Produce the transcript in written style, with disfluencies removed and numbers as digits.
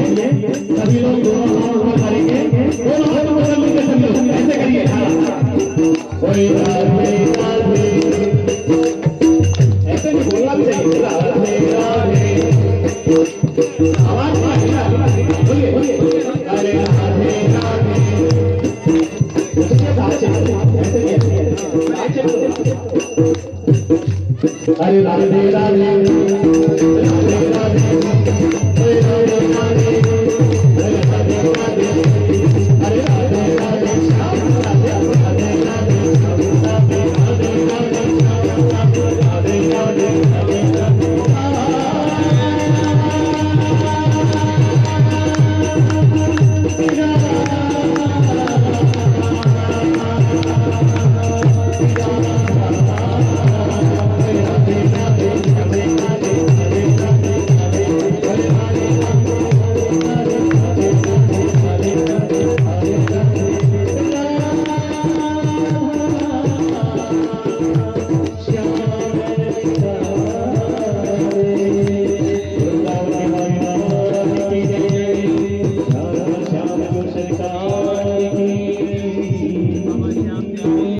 सभी लोग दोनों हाथ ऊपर करेंगे, दोनों हाथ ऊपर करके सभी लोग ऐसे करिए। कोई राधे राधे, ऐसे नहीं बोलना भी चाहिए। राधे राधे, आवाज बोलिए बोलिए, अरे राधे राधे, अरे राधे राधे, राधे राधे, अरे राधे राधे, अरे राधे राधे, अरे राधे राधे, श्याम राधे राधे राधे, राधे राधे, राधे राधे, राधे राधे।